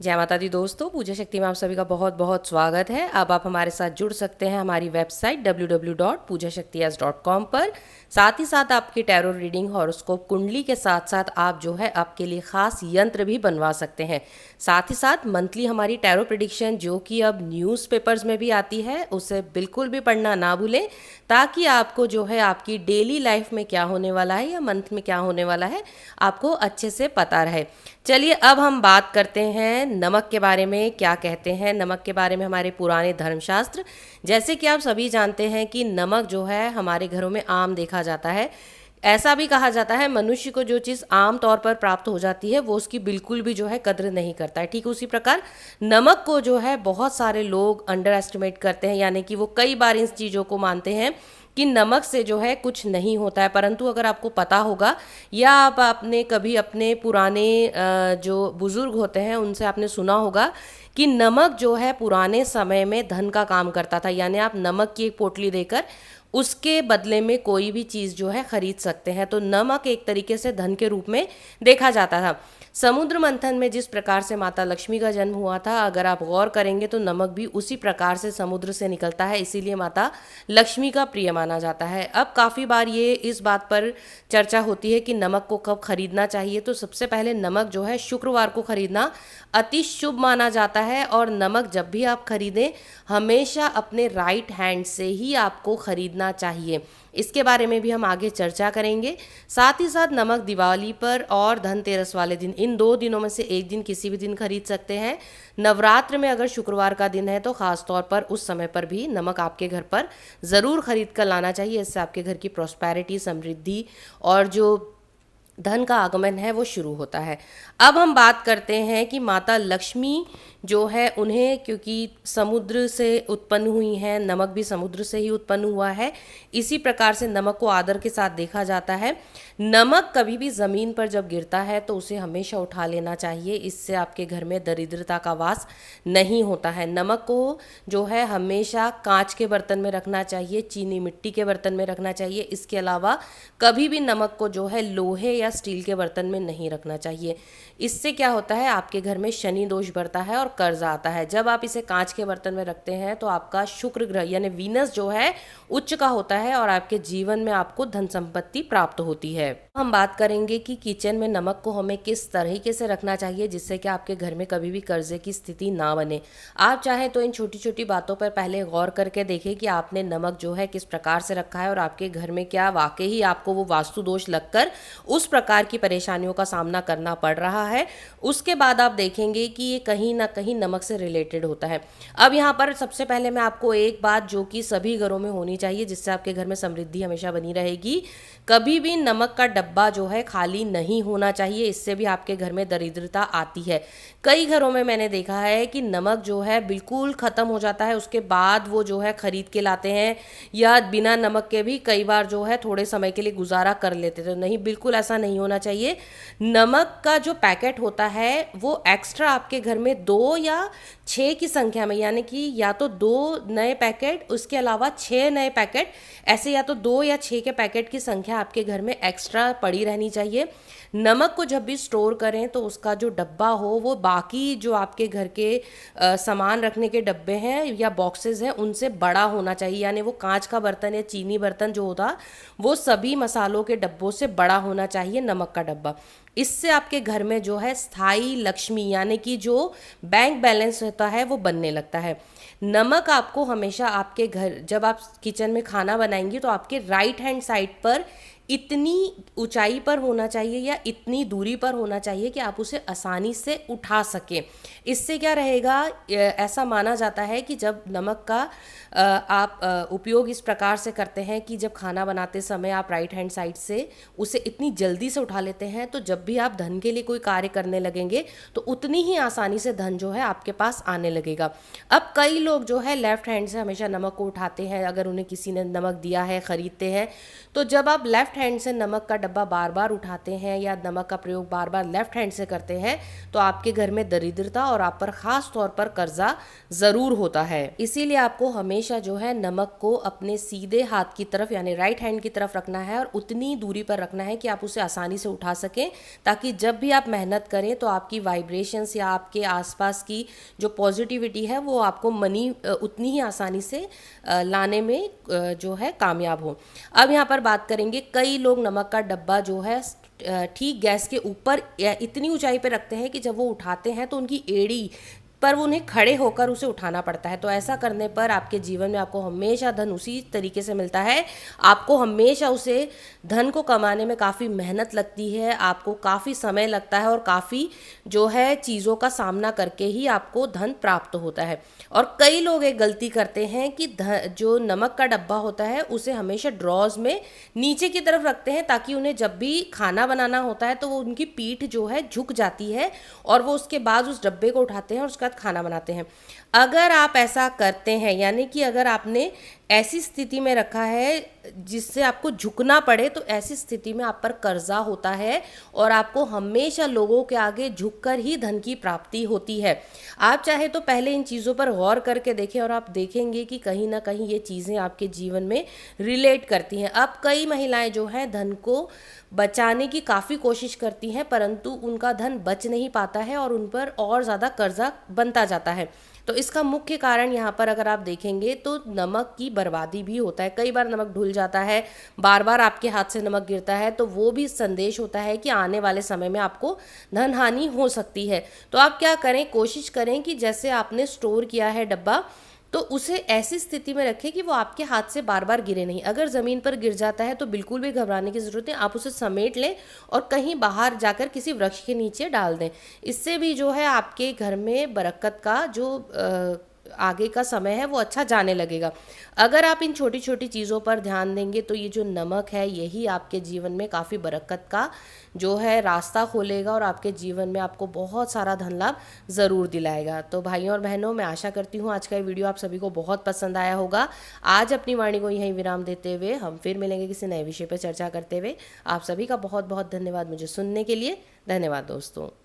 जय माता दी दोस्तों, पूजा शक्ति में आप सभी का बहुत बहुत स्वागत है। अब आप हमारे साथ जुड़ सकते हैं हमारी वेबसाइट www.pujashakti.com पर। साथ ही साथ आपकी टैरो रीडिंग, हॉरोस्कोप, कुंडली के साथ साथ आप जो है आपके लिए खास यंत्र भी बनवा सकते हैं। साथ ही साथ मंथली हमारी टैरो प्रिडिक्शन जो कि अब न्यूज़पेपर्स में भी आती है, उसे बिल्कुल भी पढ़ना ना भूलें, ताकि आपको जो है आपकी डेली लाइफ में क्या होने वाला है या मंथ में क्या होने वाला है आपको अच्छे से पता रहे। चलिए अब हम बात करते हैं नमक के बारे में। क्या कहते हैं नमक के बारे में हमारे पुराने धर्मशास्त्र। जैसे कि आप सभी जानते हैं कि नमक जो है हमारे घरों में आम देखा जाता है। ऐसा भी कहा जाता है मनुष्य को जो चीज़ आम तौर पर प्राप्त हो जाती है वो उसकी बिल्कुल भी जो है कद्र नहीं करता है। ठीक उसी प्रकार नमक को जो है बहुत सारे लोग अंडर एस्टिमेट करते हैं, यानी कि वो कई बार इन चीज़ों को मानते हैं कि नमक से जो है कुछ नहीं होता है। परंतु अगर आपको पता होगा या आप आपने कभी अपने पुराने जो बुजुर्ग होते हैं उनसे आपने सुना होगा कि नमक जो है पुराने समय में धन का काम करता था। यानी आप नमक की एक पोटली देकर उसके बदले में कोई भी चीज़ जो है खरीद सकते हैं। तो नमक एक तरीके से धन के रूप में देखा जाता था। समुद्र मंथन में जिस प्रकार से माता लक्ष्मी का जन्म हुआ था, अगर आप गौर करेंगे तो नमक भी उसी प्रकार से समुद्र से निकलता है, इसीलिए माता लक्ष्मी का प्रिय माना जाता है। अब काफ़ी बार ये इस बात पर चर्चा होती है कि नमक को कब खरीदना चाहिए। तो सबसे पहले नमक जो है शुक्रवार को खरीदना अति शुभ माना जाता है, और नमक जब भी आप खरीदें हमेशा अपने राइट हैंड से ही आपको खरीदना चाहिए। इसके बारे में भी हम आगे चर्चा करेंगे। साथ ही साथ नमक दिवाली पर और धनतेरस वाले दिन, इन 2 दिनों में से एक दिन किसी भी दिन खरीद सकते हैं। नवरात्र में अगर शुक्रवार का दिन है तो ख़ास तौर पर उस समय पर भी नमक आपके घर पर ज़रूर खरीद कर लाना चाहिए। इससे आपके घर की प्रॉस्पेरिटी, समृद्धि और जो धन का आगमन है वो शुरू होता है। अब हम बात करते हैं कि माता लक्ष्मी जो है उन्हें, क्योंकि समुद्र से उत्पन्न हुई हैं, नमक भी समुद्र से ही उत्पन्न हुआ है, इसी प्रकार से नमक को आदर के साथ देखा जाता है। नमक कभी भी ज़मीन पर जब गिरता है तो उसे हमेशा उठा लेना चाहिए। इससे आपके घर में दरिद्रता का वास नहीं होता है। नमक को जो है हमेशा कांच के बर्तन में रखना चाहिए, चीनी मिट्टी के बर्तन में रखना चाहिए। इसके अलावा कभी भी नमक को जो है लोहे या स्टील के बर्तन में नहीं रखना चाहिए। इससे क्या होता है, आपके घर में शनि दोष बढ़ता है और कर्ज आता है। जब आप इसे कांच के बर्तन में रखते हैं तो आपका शुक्र ग्रह यानी वीनस जो है उच्च का होता है और आपके जीवन में आपको धन संपत्ति प्राप्त होती है। हम बात करेंगे कि किचन में नमक को हमें किस तरीके से रखना चाहिए जिससे कि आपके घर में कभी भी कर्जे की स्थिति ना बने। आप चाहें तो इन छोटी छोटी बातों पर पहले गौर करके देखें कि आपने नमक जो है किस प्रकार से रखा है और आपके घर में क्या वाकई ही आपको वो वास्तु दोष लगकर उस प्रकार की परेशानियों का सामना करना पड़ रहा है। उसके बाद आप देखेंगे कि ये कहीं ना कहीं नमक से रिलेटेड होता है। अब यहाँ पर सबसे पहले मैं आपको एक बात जो कि सभी घरों में होनी चाहिए, जिससे आपके घर में समृद्धि हमेशा बनी रहेगी, कभी भी नमक का डब्बा जो है खाली नहीं होना चाहिए। इससे भी आपके घर में दरिद्रता आती है। कई घरों में मैंने देखा है कि नमक जो है बिल्कुल ख़त्म हो जाता है, उसके बाद वो जो है ख़रीद के लाते हैं, या बिना नमक के भी कई बार जो है थोड़े समय के लिए गुजारा कर लेते थे। नहीं, बिल्कुल ऐसा नहीं होना चाहिए। नमक का जो पैकेट होता है वो एक्स्ट्रा आपके घर में 2 या 6 की संख्या में, यानी कि या तो 2 नए पैकेट, उसके अलावा 6 नए पैकेट, ऐसे या तो 2 या 6 के पैकेट की संख्या आपके घर में एक्स्ट्रा पड़ी रहनी चाहिए। नमक को जब भी स्टोर करें तो उसका जो डब्बा हो वो बाकी जो आपके घर के सामान रखने के डब्बे हैं या बॉक्सेस हैं उनसे बड़ा होना चाहिए। यानी वो कांच का बर्तन या चीनी बर्तन जो होता वो सभी मसालों के डब्बों से बड़ा होना चाहिए नमक का डब्बा। इससे आपके घर में जो है स्थायी लक्ष्मी यानी कि जो बैंक बैलेंस होता है वो बनने लगता है। नमक आपको हमेशा आपके घर, जब आप किचन में खाना बनाएंगी तो आपके राइट हैंड साइड पर इतनी ऊंचाई पर होना चाहिए या इतनी दूरी पर होना चाहिए कि आप उसे आसानी से उठा सकें। इससे क्या रहेगा, ऐसा माना जाता है कि जब नमक का आप उपयोग इस प्रकार से करते हैं कि जब खाना बनाते समय आप राइट हैंड साइड से उसे इतनी जल्दी से उठा लेते हैं, तो जब भी आप धन के लिए कोई कार्य करने लगेंगे तो उतनी ही आसानी से धन जो है आपके पास आने लगेगा। अब कई लोग जो है लेफ्ट हैंड से हमेशा नमक को उठाते हैं। अगर उन्हें किसी ने नमक दिया है, खरीदते हैं, तो जब आप लेफ्ट हैंड से नमक का डब्बा बार बार उठाते हैं या नमक का प्रयोग बार बार लेफ्ट हैंड से करते हैं तो आपके घर में दरिद्रता और आप पर खास तौर पर कर्जा जरूर होता है। इसीलिए आपको हमेशा जो है नमक को अपने सीधे हाथ की तरफ यानी राइट हैंड की तरफ रखना है और उतनी दूरी पर रखना है कि आप उसे आसानी से उठा सकें, ताकि जब भी आप मेहनत करें तो आपकी वाइब्रेशंस या आपके आसपास की जो पॉजिटिविटी है वो आपको मनी उतनी ही आसानी से लाने में जो है कामयाब हो। अब यहाँ पर बात करेंगे, कई लोग नमक का डब्बा जो है ठीक गैस के ऊपर इतनी ऊंचाई पे रखते हैं कि जब वो उठाते हैं तो उनकी एड़ी पर वो उन्हें खड़े होकर उसे उठाना पड़ता है। तो ऐसा करने पर आपके जीवन में आपको हमेशा धन उसी तरीके से मिलता है। आपको हमेशा उसे धन को कमाने में काफ़ी मेहनत लगती है, आपको काफ़ी समय लगता है और काफ़ी जो है चीज़ों का सामना करके ही आपको धन प्राप्त होता है। और कई लोग एक गलती करते हैं कि जो नमक का डब्बा होता है उसे हमेशा ड्रॉज में नीचे की तरफ रखते हैं, ताकि उन्हें जब भी खाना बनाना होता है तो वो उनकी पीठ जो है झुक जाती है और वो उसके बाद उस डब्बे को उठाते हैं और उसके बाद खाना बनाते हैं। अगर आप ऐसा करते हैं, यानी कि अगर आपने ऐसी स्थिति में रखा है जिससे आपको झुकना पड़े, तो ऐसी स्थिति में आप पर कर्जा होता है और आपको हमेशा लोगों के आगे झुककर ही धन की प्राप्ति होती है। आप चाहे तो पहले इन चीज़ों पर गौर करके देखें और आप देखेंगे कि कहीं ना कहीं ये चीज़ें आपके जीवन में रिलेट करती हैं। अब कई महिलाएं जो हैं धन को बचाने की काफ़ी कोशिश करती हैं, परंतु उनका धन बच नहीं पाता है और उन पर और ज़्यादा कर्जा बनता जाता है। तो इसका मुख्य कारण यहाँ पर अगर आप देखेंगे तो नमक की बर्बादी भी होता है। कई बार नमक ढुल जाता है, बार बार आपके हाथ से नमक गिरता है, तो वो भी संदेश होता है कि आने वाले समय में आपको धन हानि हो सकती है। तो आप क्या करें, कोशिश करें कि जैसे आपने स्टोर किया है डब्बा, तो उसे ऐसी स्थिति में रखें कि वो आपके हाथ से बार बार गिरे नहीं। अगर ज़मीन पर गिर जाता है तो बिल्कुल भी घबराने की ज़रूरत नहीं, आप उसे समेट लें और कहीं बाहर जाकर किसी वृक्ष के नीचे डाल दें। इससे भी जो है आपके घर में बरकत का जो आगे का समय है वो अच्छा जाने लगेगा। अगर आप इन छोटी छोटी चीज़ों पर ध्यान देंगे तो ये जो नमक है यही आपके जीवन में काफ़ी बरकत का जो है रास्ता खोलेगा और आपके जीवन में आपको बहुत सारा धन लाभ ज़रूर दिलाएगा। तो भाइयों और बहनों, मैं आशा करती हूँ आज का ये वीडियो आप सभी को बहुत पसंद आया होगा। आज अपनी वाणी को यहीं विराम देते हुए हम फिर मिलेंगे किसी नए विषय पर चर्चा करते हुए। आप सभी का बहुत बहुत धन्यवाद मुझे सुनने के लिए। धन्यवाद दोस्तों।